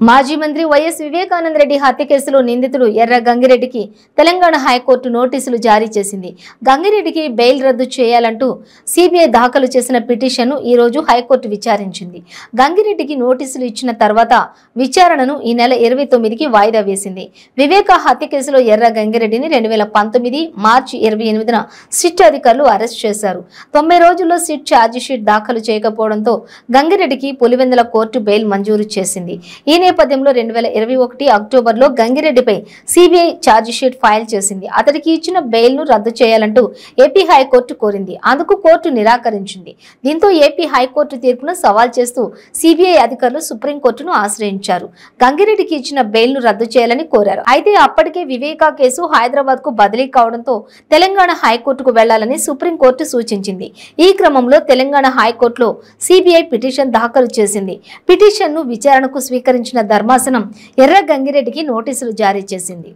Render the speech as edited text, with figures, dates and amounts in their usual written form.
మాజీ మంత్రి వైఎస్ వివేకానంద రెడ్డి హత్య కేసులో నిందితుడు ఎర్ర గంగిరెడ్డికి తెలంగాణ హైకోర్టు నోటీసులు జారీ చేసింది. గంగిరెడ్డికి బెయిల్ రద్దు చేయాలంటూ సిబిఐ దాఖలు చేసిన పిటిషన్ను ఈ రోజు హైకోర్టు విచారించింది. గంగిరెడ్డికి నోటీసులు ఇచ్చిన తర్వాత విచారణను ఈ నెల 29కి వాయిదా వేసింది. వివేక హత్య కేసులో ఎర్ర గంగిరెడ్డిని 2019 మార్చి 28న సిట్ అధికారులు అరెస్ట్ చేశారు. 90 రోజుల్లో సిట్ ఛార్జిషీట్ దాఖలు చేయకపోవడంతో గంగిరెడ్డికి పులివెందుల కోర్టు బెయిల్ మంజూరు చేసింది. ఈ నేపథ్యంలో 2021 అక్టోబర్లో గంగిరెడ్డిపై సిబిఐ ఛార్జిషీట్ ఫైల్ చేసింది. అతడికి ఇచ్చిన బెయిల్ ను రద్దు చేయాలంటూ ఏపీ హైకోర్టు కోరింది. అందుకు కోర్టు నిరాకరించింది. దీంతో ఏపీ హైకోర్టు తీర్పును సవాల్ చేస్తూ సిబిఐ అధికారులు సుప్రీంకోర్టును ఆశ్రయించారు. గంగిరెడ్డికి ఇచ్చిన బెయిల్ ను రద్దు చేయాలని కోరారు. అయితే అప్పటికే వివేకా కేసు హైదరాబాద్ కు బదిలీ కావడంతో తెలంగాణ హైకోర్టుకు వెళ్లాలని సుప్రీంకోర్టు సూచించింది. ఈ క్రమంలో తెలంగాణ హైకోర్టులో సిబిఐ పిటిషన్ దాఖలు చేసింది. పిటిషన్ ను విచారణకు స్వీకరించిన ధర్మాసనం ఎర్ర గంగిరెడ్డికి నోటీసులు జారీ చేసింది.